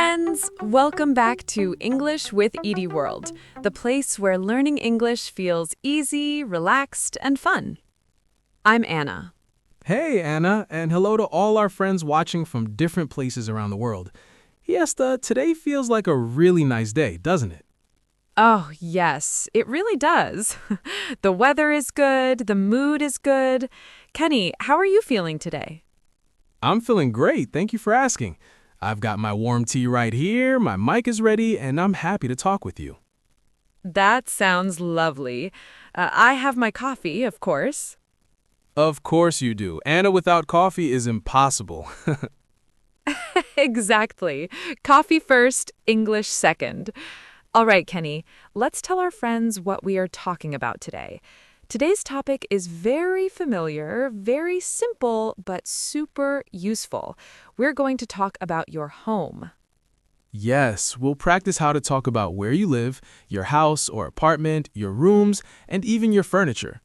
friends! Welcome back to English with Edie World, the place where learning English feels easy, relaxed, and fun. I'm Anna. Hey, Anna, and hello to all our friends watching from different places around the world. Yes, today feels like a really nice day, doesn't it? Oh, yes, it really does. The weather is good, the mood is good. Kenny, how are you feeling today? I'm feeling great, thank you for asking. I've got my warm tea right here, my mic is ready, and I'm happy to talk with you. That sounds lovely. I have my coffee, of course. Of course you do. Anna without coffee is impossible. Exactly. Coffee first, English second. All right, Kenny, let's tell our friends what we are talking about today. Today's topic is very familiar, very simple, but super useful. We're going to talk about your home. Yes, we'll practice how to talk about where you live, your house or apartment, your rooms, and even your furniture.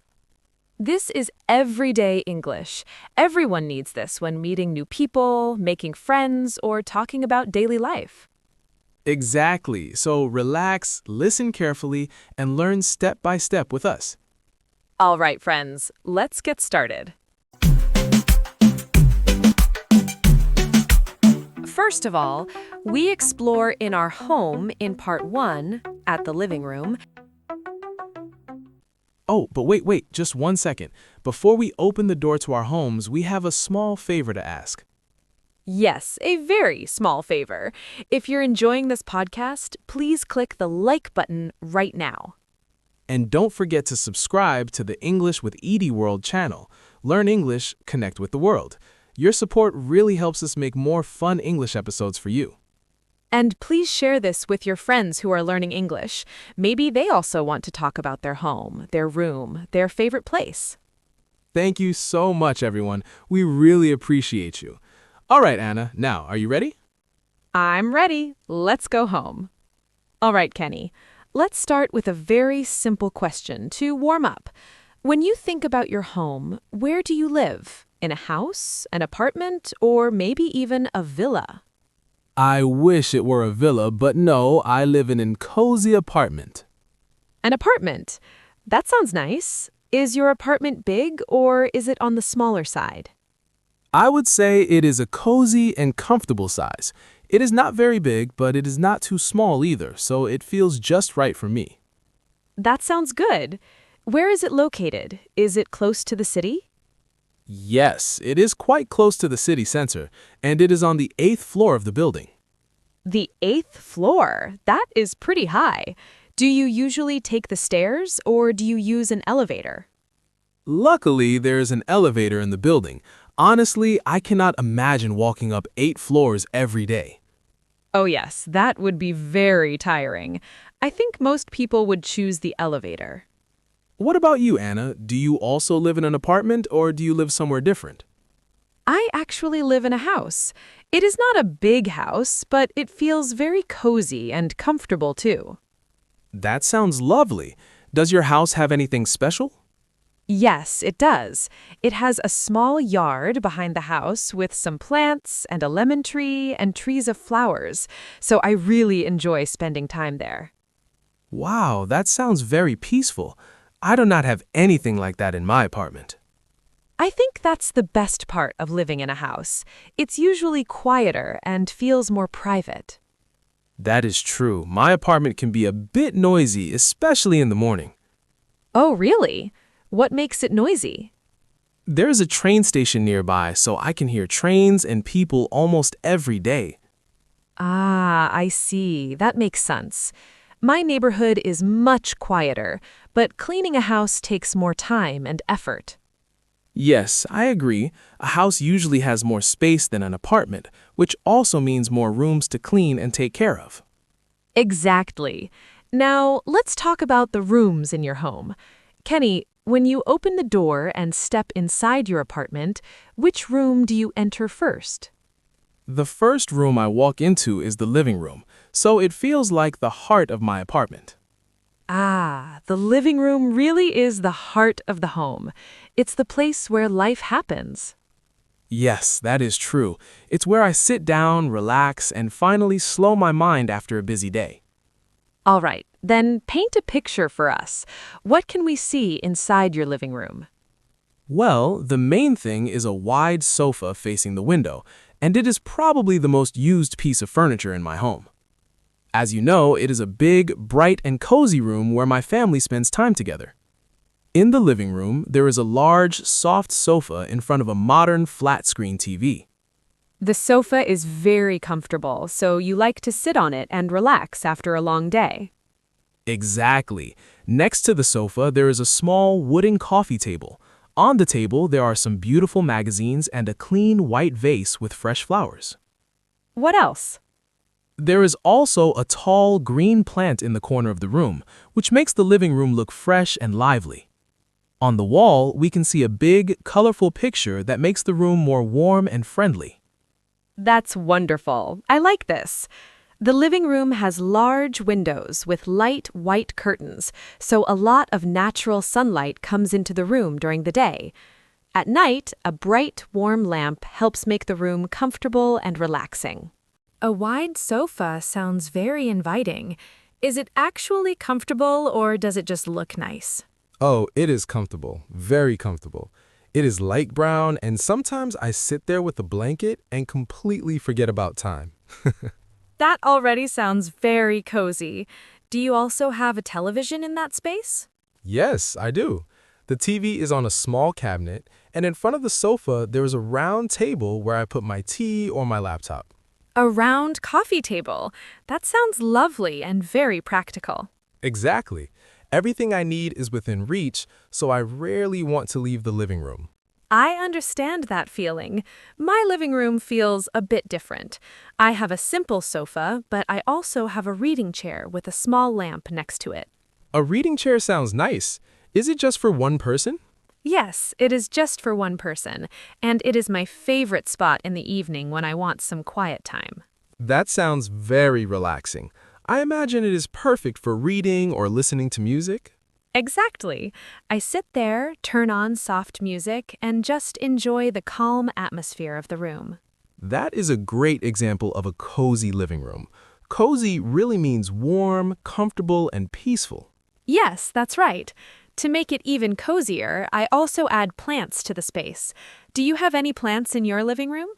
This is everyday English. Everyone needs this when meeting new people, making friends, or talking about daily life. Exactly. So relax, listen carefully, and learn step by step with us. All right, friends, let's get started. First of all, we explore in our home in part 1 at the living room. Oh, but wait, just 1 second. Before we open the door to our homes, we have a small favor to ask. Yes, a very small favor. If you're enjoying this podcast, please click the like button right now. And don't forget to subscribe to the English with Edie World channel. Learn English, connect with the world. Your support really helps us make more fun English episodes for you. And please share this with your friends who are learning English. Maybe they also want to talk about their home, their room, their favorite place. Thank you so much, everyone. We really appreciate you. All right, Anna, now, are you ready? I'm ready. Let's go home. All right, Kenny. Let's start with a very simple question to warm up. When you think about your home, where do you live? In a house, an apartment, or maybe even a villa? I wish it were a villa, but no, I live in a cozy apartment. An apartment. That sounds nice. Is your apartment big or is it on the smaller side? I would say it is a cozy and comfortable size. It is not very big, but it is not too small either, so it feels just right for me. That sounds good. Where is it located? Is it close to the city? Yes, it is quite close to the city center, and it is on the 8th floor of the building. The 8th floor. That is pretty high. Do you usually take the stairs or do you use an elevator? Luckily, there is an elevator in the building. Honestly, I cannot imagine walking up 8 floors every day. Oh yes, that would be very tiring. I think most people would choose the elevator. What about you, Anna? Do you also live in an apartment or do you live somewhere different? I actually live in a house. It is not a big house, but it feels very cozy and comfortable too. That sounds lovely. Does your house have anything special? Yes, it does. It has a small yard behind the house with some plants and a lemon tree and trees of flowers, so I really enjoy spending time there. Wow, that sounds very peaceful. I do not have anything like that in my apartment. I think that's the best part of living in a house. It's usually quieter and feels more private. That is true. My apartment can be a bit noisy, especially in the morning. Oh, really? What makes it noisy? There is a train station nearby, so I can hear trains and people almost every day. Ah, I see. That makes sense. My neighborhood is much quieter, but cleaning a house takes more time and effort. Yes, I agree. A house usually has more space than an apartment, which also means more rooms to clean and take care of. Exactly. Now, let's talk about the rooms in your home. Kenny, when you open the door and step inside your apartment, which room do you enter first? The first room I walk into is the living room, so it feels like the heart of my apartment. Ah, the living room really is the heart of the home. It's the place where life happens. Yes, that is true. It's where I sit down, relax, and finally slow my mind after a busy day. All right, then paint a picture for us. What can we see inside your living room? Well, the main thing is a wide sofa facing the window, and it is probably the most used piece of furniture in my home. As you know, it is a big, bright, and cozy room where my family spends time together. In the living room, there is a large, soft sofa in front of a modern flat-screen TV. The sofa is very comfortable, so you like to sit on it and relax after a long day. Exactly. Next to the sofa, there is a small wooden coffee table. On the table, there are some beautiful magazines and a clean white vase with fresh flowers. What else? There is also a tall green plant in the corner of the room, which makes the living room look fresh and lively. On the wall, we can see a big, colorful picture that makes the room more warm and friendly. That's wonderful. I like this. The living room has large windows with light white curtains, so a lot of natural sunlight comes into the room during the day. At night, a bright, warm lamp helps make the room comfortable and relaxing. A wide sofa sounds very inviting. Is it actually comfortable or does it just look nice? Oh, it is comfortable, very comfortable. It is light brown, and sometimes I sit there with a blanket and completely forget about time. That already sounds very cozy. Do you also have a television in that space? Yes, I do. The TV is on a small cabinet, and in front of the sofa, there is a round table where I put my tea or my laptop. A round coffee table. That sounds lovely and very practical. Exactly. Everything I need is within reach, so I rarely want to leave the living room. I understand that feeling. My living room feels a bit different. I have a simple sofa, but I also have a reading chair with a small lamp next to it. A reading chair sounds nice. Is it just for one person? Yes, it is just for one person, and it is my favorite spot in the evening when I want some quiet time. That sounds very relaxing. I imagine it is perfect for reading or listening to music. Exactly. I sit there, turn on soft music, and just enjoy the calm atmosphere of the room. That is a great example of a cozy living room. Cozy really means warm, comfortable, and peaceful. Yes, that's right. To make it even cozier, I also add plants to the space. Do you have any plants in your living room?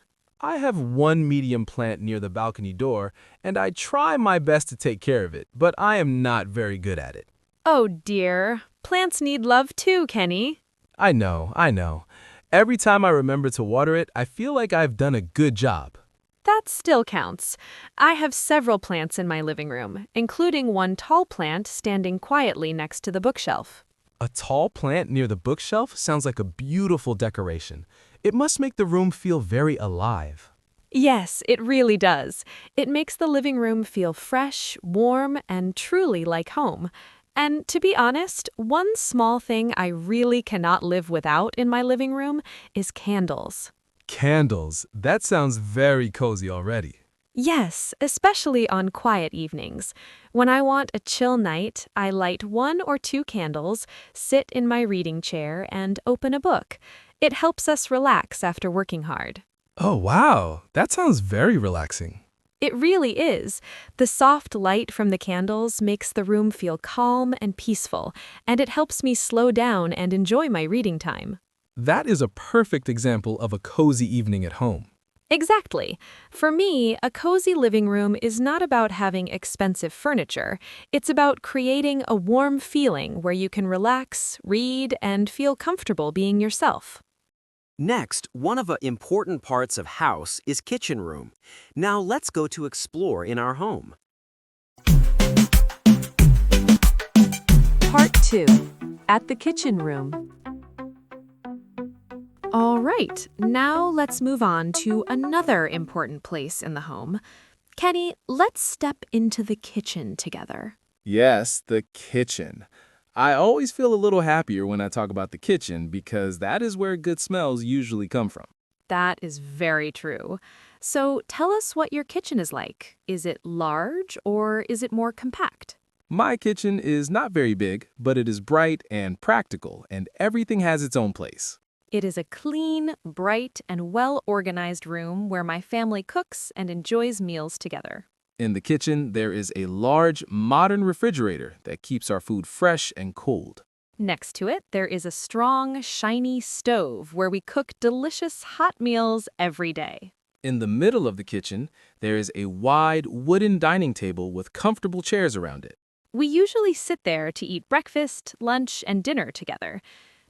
I have one medium plant near the balcony door, and I try my best to take care of it, but I am not very good at it. Oh dear. Plants need love too, Kenny. I know. Every time I remember to water it, I feel like I've done a good job. That still counts. I have several plants in my living room, including one tall plant standing quietly next to the bookshelf. A tall plant near the bookshelf sounds like a beautiful decoration. It must make the room feel very alive. Yes, it really does. It makes the living room feel fresh, warm, and truly like home. And to be honest, one small thing I really cannot live without in my living room is candles. Candles. That sounds very cozy already. Yes, especially on quiet evenings. When I want a chill night, I light 1 or 2 candles, sit in my reading chair, and open a book. It helps us relax after working hard. Oh, wow. That sounds very relaxing. It really is. The soft light from the candles makes the room feel calm and peaceful, and it helps me slow down and enjoy my reading time. That is a perfect example of a cozy evening at home. Exactly. For me, a cozy living room is not about having expensive furniture. It's about creating a warm feeling where you can relax, read, and feel comfortable being yourself. Next, one of the important parts of house is kitchen room. Now let's go to explore in our home. Part 2. At the kitchen room. All right, now let's move on to another important place in the home. Kenny, let's step into the kitchen together. Yes, the kitchen. I always feel a little happier when I talk about the kitchen because that is where good smells usually come from. That is very true. So tell us what your kitchen is like. Is it large or is it more compact? My kitchen is not very big, but it is bright and practical, and everything has its own place. It is a clean, bright, and well-organized room where my family cooks and enjoys meals together. In the kitchen, there is a large, modern refrigerator that keeps our food fresh and cold. Next to it, there is a strong, shiny stove where we cook delicious hot meals every day. In the middle of the kitchen, there is a wide wooden dining table with comfortable chairs around it. We usually sit there to eat breakfast, lunch, and dinner together.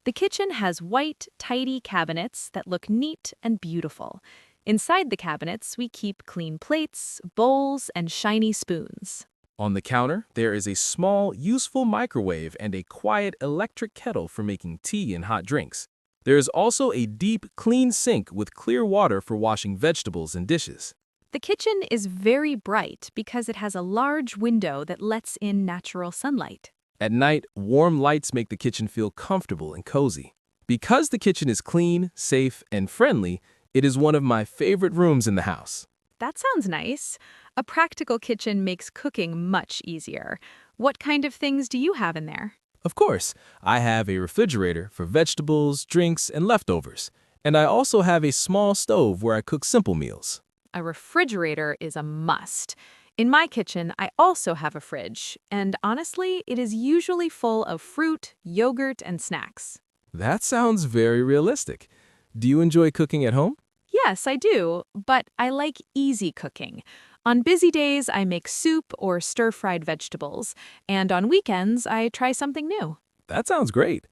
The kitchen has white, tidy cabinets that look neat and beautiful. Inside the cabinets, we keep clean plates, bowls, and shiny spoons. On the counter, there is a small, useful microwave and a quiet electric kettle for making tea and hot drinks. There is also a deep, clean sink with clear water for washing vegetables and dishes. The kitchen is very bright because it has a large window that lets in natural sunlight. At night, warm lights make the kitchen feel comfortable and cozy. Because the kitchen is clean, safe, and friendly, it is one of my favorite rooms in the house. That sounds nice. A practical kitchen makes cooking much easier. What kind of things do you have in there? Of course, I have a refrigerator for vegetables, drinks, and leftovers. And I also have a small stove where I cook simple meals. A refrigerator is a must. In my kitchen, I also have a fridge, and honestly, it is usually full of fruit, yogurt, and snacks. That sounds very realistic. Do you enjoy cooking at home? Yes, I do, but I like easy cooking. On busy days, I make soup or stir-fried vegetables, and on weekends, I try something new. That sounds great.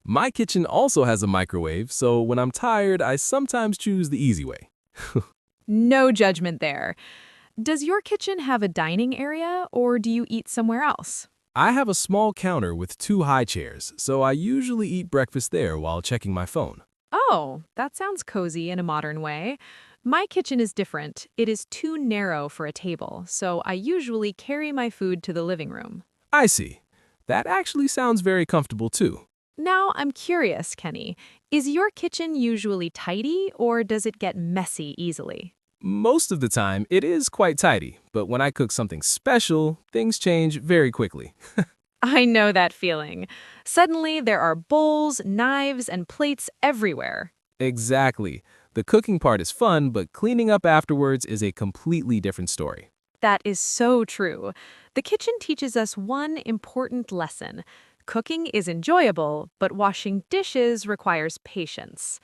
My kitchen also has a microwave, so when I'm tired, I sometimes choose the easy way. No judgment there. Does your kitchen have a dining area, or do you eat somewhere else? I have a small counter with 2 high chairs, so I usually eat breakfast there while checking my phone. Oh, that sounds cozy in a modern way. My kitchen is different. It is too narrow for a table, so I usually carry my food to the living room. I see. That actually sounds very comfortable too. Now, I'm curious, Kenny. Is your kitchen usually tidy, or does it get messy easily? Most of the time, it is quite tidy, but when I cook something special, things change very quickly. I know that feeling. Suddenly, there are bowls, knives, and plates everywhere. Exactly. The cooking part is fun, but cleaning up afterwards is a completely different story. That is so true. The kitchen teaches us one important lesson. Cooking is enjoyable, but washing dishes requires patience.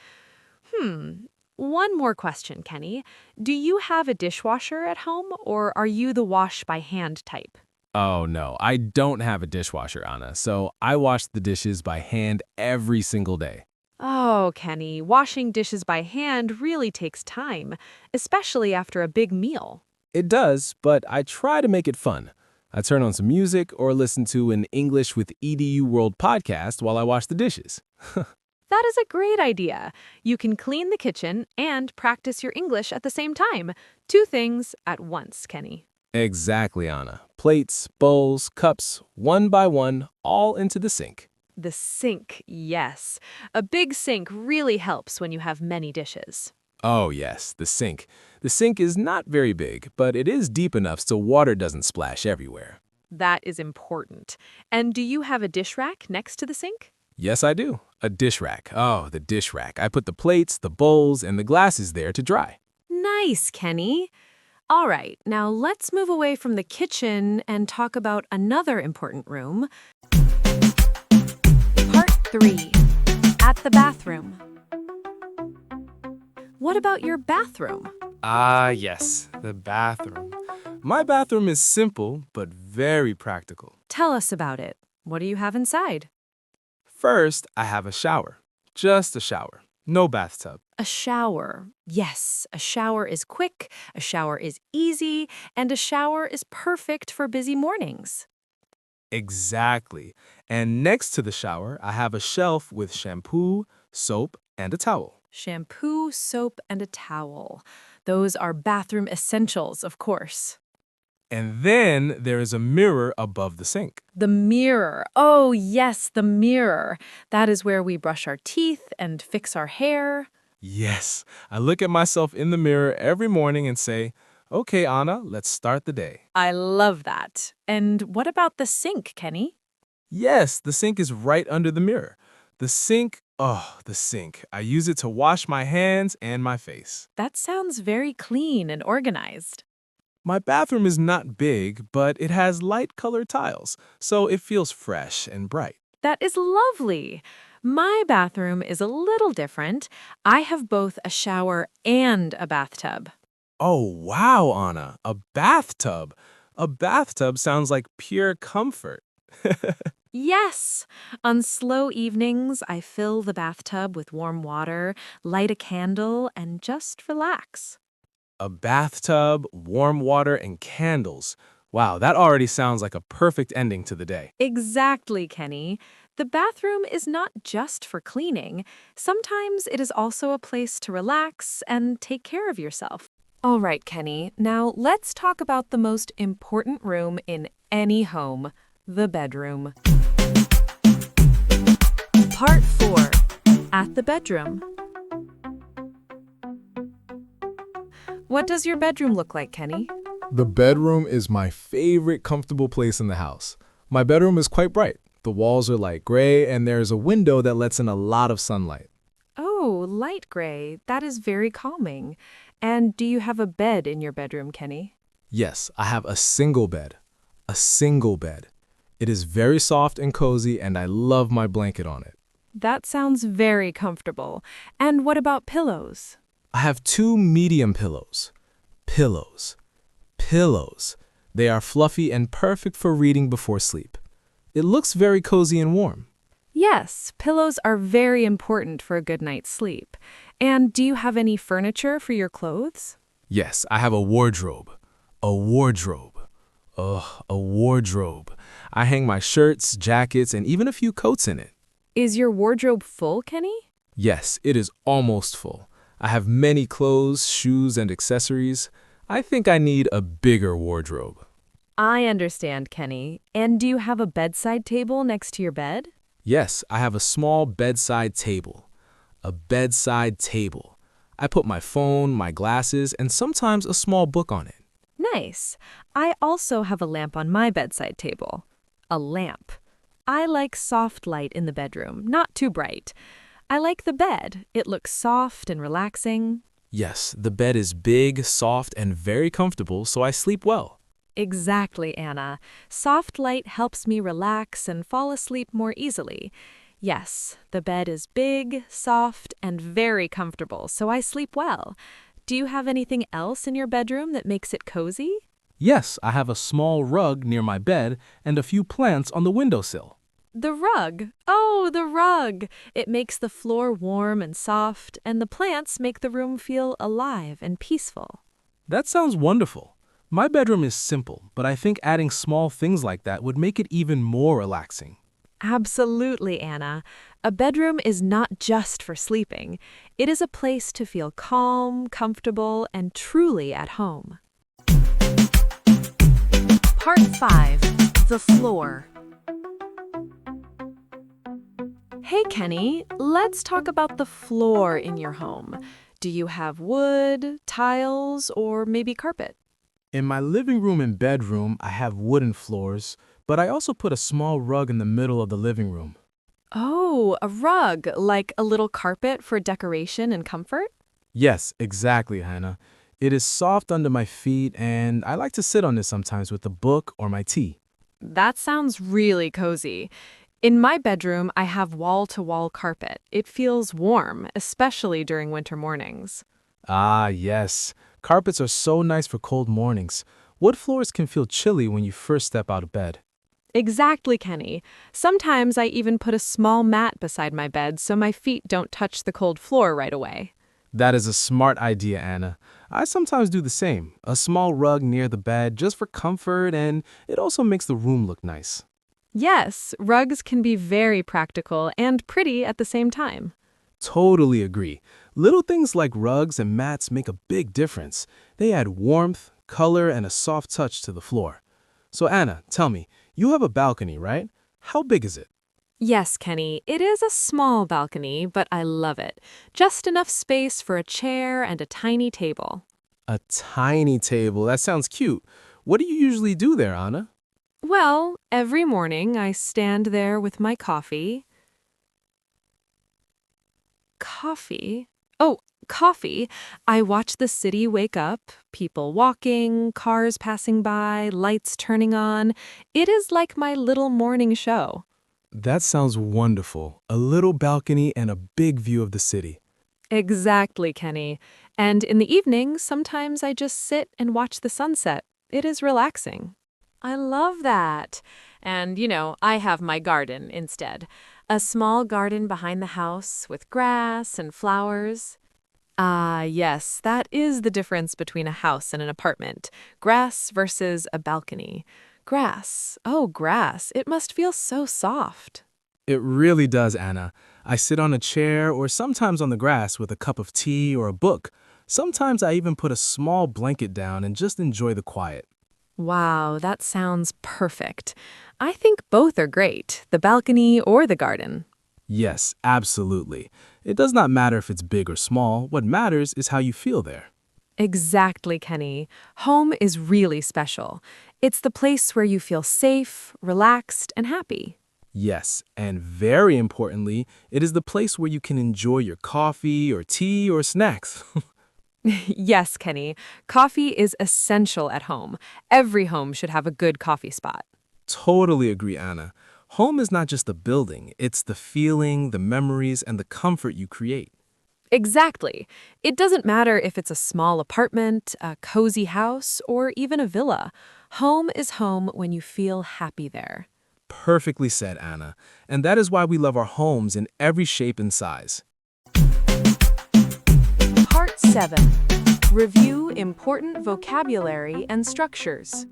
One more question, Kenny. Do you have a dishwasher at home, or are you the wash by hand type? Oh no, I don't have a dishwasher, Anna, so I wash the dishes by hand every single day. Oh, Kenny, washing dishes by hand really takes time, especially after a big meal. It does, but I try to make it fun. I turn on some music or listen to an English with EDU World podcast while I wash the dishes. That is a great idea. You can clean the kitchen and practice your English at the same time. 2 things at once, Kenny. Exactly, Anna. Plates, bowls, cups, one by one, all into the sink. The sink, yes. A big sink really helps when you have many dishes. Oh yes, the sink. The sink is not very big, but it is deep enough so water doesn't splash everywhere. That is important. And do you have a dish rack next to the sink? Yes, I do. A dish rack. Oh, the dish rack. I put the plates, the bowls, and the glasses there to dry. Nice, Kenny. All right, now let's move away from the kitchen and talk about another important room. Part 3. At the bathroom. What about your bathroom? Ah, yes, the bathroom. My bathroom is simple, but very practical. Tell us about it. What do you have inside? First, I have a shower. Just a shower. No bathtub. A shower. Yes, a shower is quick, a shower is easy, and a shower is perfect for busy mornings. Exactly. And next to the shower, I have a shelf with shampoo, soap, and a towel. Shampoo, soap, and a towel. Those are bathroom essentials, of course. And then there is a mirror above the sink. The mirror. Oh, yes, the mirror. That is where we brush our teeth and fix our hair. Yes, I look at myself in the mirror every morning and say, okay, Anna, let's start the day. I love that. And what about the sink, Kenny? Yes, the sink is right under the mirror. The sink Oh, the sink. I use it to wash my hands and my face. That sounds very clean and organized. My bathroom is not big, but it has light-colored tiles, so it feels fresh and bright. That is lovely. My bathroom is a little different. I have both a shower and a bathtub. Oh, wow, Anna, a bathtub. A bathtub sounds like pure comfort. Yes! On slow evenings, I fill the bathtub with warm water, light a candle, and just relax. A bathtub, warm water, and candles. Wow, that already sounds like a perfect ending to the day. Exactly, Kenny. The bathroom is not just for cleaning. Sometimes it is also a place to relax and take care of yourself. All right, Kenny. Now let's talk about the most important room in any home, the bedroom. Part 4. At the bedroom. What does your bedroom look like, Kenny? The bedroom is my favorite comfortable place in the house. My bedroom is quite bright. The walls are light gray, and there's a window that lets in a lot of sunlight. Oh, light gray. That is very calming. And do you have a bed in your bedroom, Kenny? Yes, I have a single bed. A single bed. It is very soft and cozy, and I love my blanket on it. That sounds very comfortable. And what about pillows? I have 2 medium pillows. Pillows. Pillows. They are fluffy and perfect for reading before sleep. It looks very cozy and warm. Yes, pillows are very important for a good night's sleep. And do you have any furniture for your clothes? Yes, I have a wardrobe. A wardrobe. Ugh, a wardrobe. I hang my shirts, jackets, and even a few coats in it. Is your wardrobe full, Kenny? Yes, it is almost full. I have many clothes, shoes, and accessories. I think I need a bigger wardrobe. I understand, Kenny. And do you have a bedside table next to your bed? Yes, I have a small bedside table. A bedside table. I put my phone, my glasses, and sometimes a small book on it. Nice. I also have a lamp on my bedside table. A lamp. I like soft light in the bedroom, not too bright. I like the bed. It looks soft and relaxing. Yes, the bed is big, soft, and very comfortable, so I sleep well. Exactly, Anna. Soft light helps me relax and fall asleep more easily. Yes, the bed is big, soft, and very comfortable, so I sleep well. Do you have anything else in your bedroom that makes it cozy? Yes, I have a small rug near my bed and a few plants on the windowsill. The rug. Oh, the rug. It makes the floor warm and soft, and the plants make the room feel alive and peaceful. That sounds wonderful. My bedroom is simple, but I think adding small things like that would make it even more relaxing. Absolutely, Anna. A bedroom is not just for sleeping. It is a place to feel calm, comfortable, and truly at home. Part 5. The floor. Hey, Kenny, let's talk about the floor in your home. Do you have wood, tiles, or maybe carpet? In my living room and bedroom, I have wooden floors, but I also put a small rug in the middle of the living room. Oh, a rug, like a little carpet for decoration and comfort? Yes, exactly, Hannah. It is soft under my feet, and I like to sit on it sometimes with a book or my tea. That sounds really cozy. In my bedroom, I have wall-to-wall carpet. It feels warm, especially during winter mornings. Ah, yes. Carpets are so nice for cold mornings. Wood floors can feel chilly when you first step out of bed. Exactly, Kenny. Sometimes I even put a small mat beside my bed so my feet don't touch the cold floor right away. That is a smart idea, Anna. I sometimes do the same. A small rug near the bed just for comfort, and it also makes the room look nice. Yes, rugs can be very practical and pretty at the same time. Totally agree. Little things like rugs and mats make a big difference. They add warmth, color, and a soft touch to the floor. So Anna, tell me, you have a balcony, right? How big is it? Yes, Kenny, it is a small balcony, but I love it. Just enough space for a chair and a tiny table. A tiny table. That sounds cute. What do you usually do there, Anna? Well, every morning I stand there with my coffee. Coffee. Oh, coffee. I watch the city wake up, people walking, cars passing by, lights turning on. It is like my little morning show. That sounds wonderful. A little balcony and a big view of the city. Exactly, Kenny. And in the evening, sometimes I just sit and watch the sunset. It is relaxing. I love that. And, I have my garden instead. A small garden behind the house with grass and flowers. Ah, yes, that is the difference between a house and an apartment. Grass versus a balcony. Grass. Oh, grass. It must feel so soft. It really does, Anna. I sit on a chair or sometimes on the grass with a cup of tea or a book. Sometimes I even put a small blanket down and just enjoy the quiet. Wow, that sounds perfect. I think both are great, the balcony or the garden. Yes, absolutely. It does not matter if it's big or small. What matters is how you feel there. Exactly, Kenny. Home is really special. It's the place where you feel safe, relaxed, and happy. Yes, and very importantly, it is the place where you can enjoy your coffee or tea or snacks. Yes, Kenny. Coffee is essential at home. Every home should have a good coffee spot. Totally agree, Anna. Home is not just a building, it's the feeling, the memories, and the comfort you create. Exactly. It doesn't matter if it's a small apartment, a cozy house, or even a villa. Home is home when you feel happy there. Perfectly said, Anna. And that is why we love our homes in every shape and size. Part 7. Review important vocabulary and structures.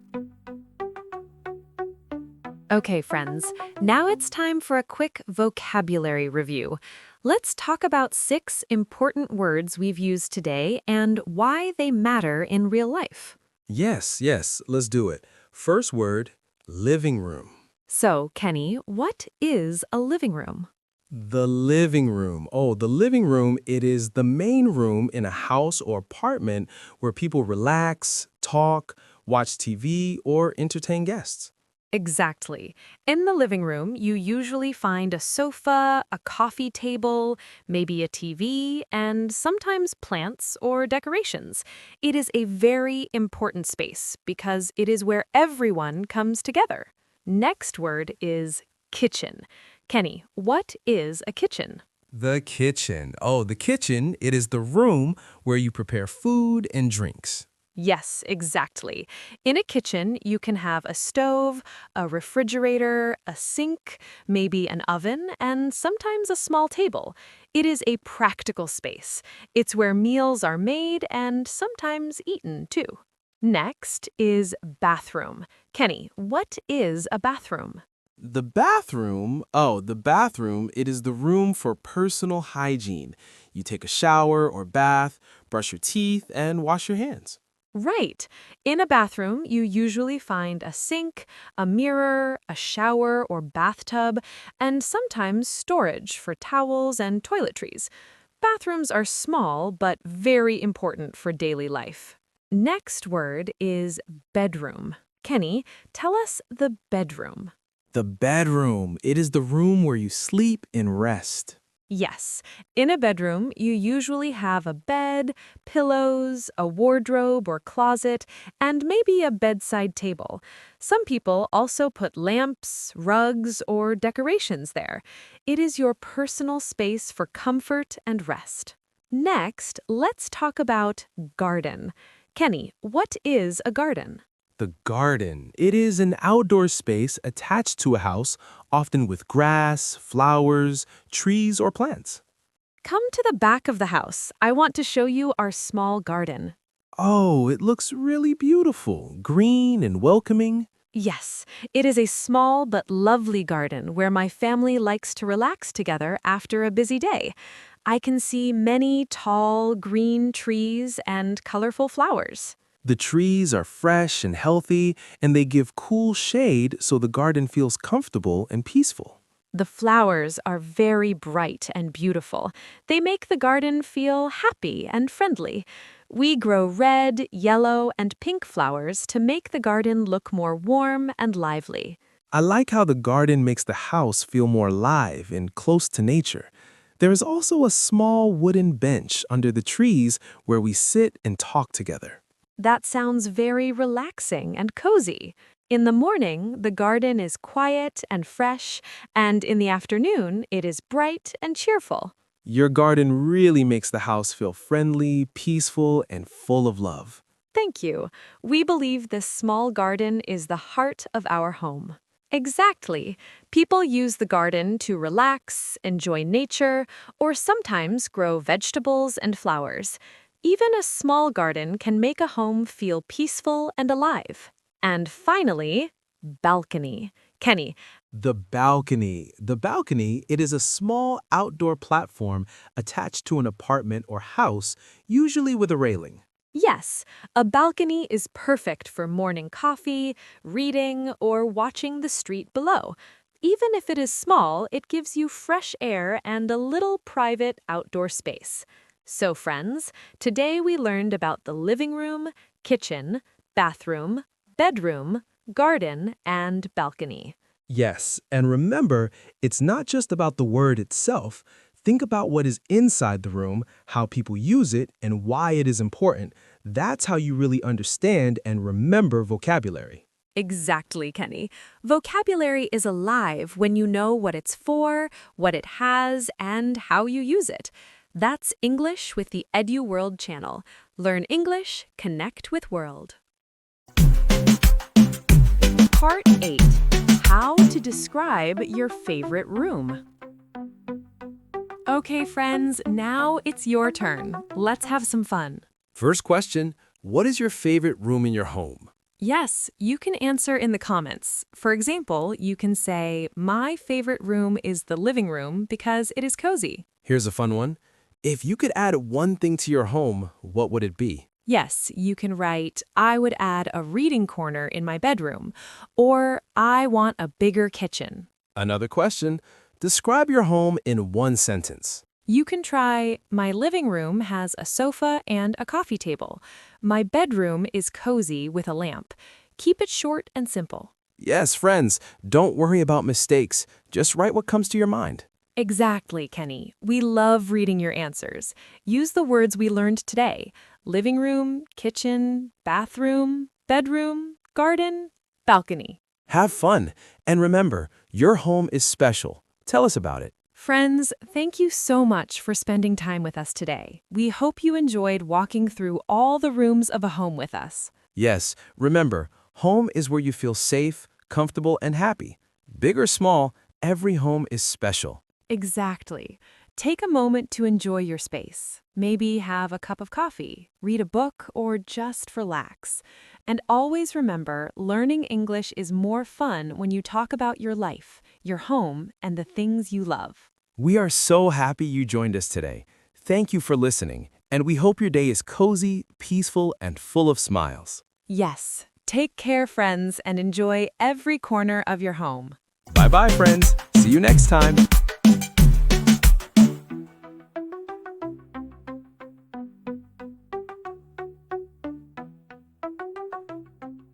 Okay, friends, now it's time for a quick vocabulary review. Let's talk about 6 important words we've used today and why they matter in real life. Yes, let's do it. First word, living room. So, Kenny, what is a living room? The living room. Oh, the living room, it is the main room in a house or apartment where people relax, talk, watch TV, or entertain guests. Exactly. In the living room, you usually find a sofa, a coffee table, maybe a TV, and sometimes plants or decorations. It is a very important space because it is where everyone comes together. Next word is kitchen. Kenny, what is a kitchen? The kitchen. Oh, the kitchen, it is the room where you prepare food and drinks. Yes, exactly. In a kitchen, you can have a stove, a refrigerator, a sink, maybe an oven, and sometimes a small table. It is a practical space. It's where meals are made and sometimes eaten, too. Next is bathroom. Kenny, what is a bathroom? The bathroom, it is the room for personal hygiene. You take a shower or bath, brush your teeth, and wash your hands. Right. In a bathroom, you usually find a sink, a mirror, a shower or bathtub, and sometimes storage for towels and toiletries. Bathrooms are small but very important for daily life. Next word is bedroom. Kenny, tell us the bedroom. The bedroom, it is the room where you sleep and rest. Yes, in a bedroom, you usually have a bed, pillows, a wardrobe or closet, and maybe a bedside table. Some people also put lamps, rugs, or decorations there. It is your personal space for comfort and rest. Next, let's talk about garden. Kenny, what is a garden? The garden, it is an outdoor space attached to a house, often with grass, flowers, trees, or plants. Come to the back of the house. I want to show you our small garden. Oh, it looks really beautiful, green and welcoming. Yes, it is a small but lovely garden where my family likes to relax together after a busy day. I can see many tall, green trees and colorful flowers. The trees are fresh and healthy, and they give cool shade so the garden feels comfortable and peaceful. The flowers are very bright and beautiful. They make the garden feel happy and friendly. We grow red, yellow, and pink flowers to make the garden look more warm and lively. I like how the garden makes the house feel more alive and close to nature. There is also a small wooden bench under the trees where we sit and talk together. That sounds very relaxing and cozy. In the morning, the garden is quiet and fresh, and in the afternoon, it is bright and cheerful. Your garden really makes the house feel friendly, peaceful, and full of love. Thank you. We believe this small garden is the heart of our home. Exactly. People use the garden to relax, enjoy nature, or sometimes grow vegetables and flowers. Even a small garden can make a home feel peaceful and alive. And finally, balcony. Kenny, The balcony. The balcony, it is a small outdoor platform attached to an apartment or house, usually with a railing. yes, a balcony is perfect for morning coffee, reading, or watching the street below. Even if it is small, it gives you fresh air and a little private outdoor space. So friends, today we learned about the living room, kitchen, bathroom, bedroom, garden, and balcony. Yes, and remember, it's not just about the word itself. Think about what is inside the room, how people use it, and why it is important. That's how you really understand and remember vocabulary. Exactly, Kenny. Vocabulary is alive when you know what it's for, what it has, and how you use it. That's English with the EduWorld channel. Learn English, connect with world. Part 8. How to describe your favorite room. Okay, friends, now it's your turn. Let's have some fun. First question, what is your favorite room in your home? Yes, you can answer in the comments. For example, you can say, my favorite room is the living room because it is cozy. Here's a fun one. If you could add one thing to your home, what would it be? Yes, you can write, I would add a reading corner in my bedroom, or I want a bigger kitchen. Another question, describe your home in one sentence. You can try, my living room has a sofa and a coffee table. My bedroom is cozy with a lamp. Keep it short and simple. Yes, friends, don't worry about mistakes. Just write what comes to your mind. Exactly, Kenny. We love reading your answers. Use the words we learned today. Living room, kitchen, bathroom, bedroom, garden, balcony. Have fun, and remember, your home is special. Tell us about it. Friends, thank you so much for spending time with us today. We hope you enjoyed walking through all the rooms of a home with us. Yes, remember, home is where you feel safe, comfortable, and happy. Big or small, every home is special. Exactly. Take a moment to enjoy your space. Maybe have a cup of coffee, read a book, or just relax. And always remember, learning English is more fun when you talk about your life, your home, and the things you love. We are so happy you joined us today. Thank you for listening, and we hope your day is cozy, peaceful, and full of smiles. Yes, take care, friends, and enjoy every corner of your home. Bye-bye, friends. See you next time.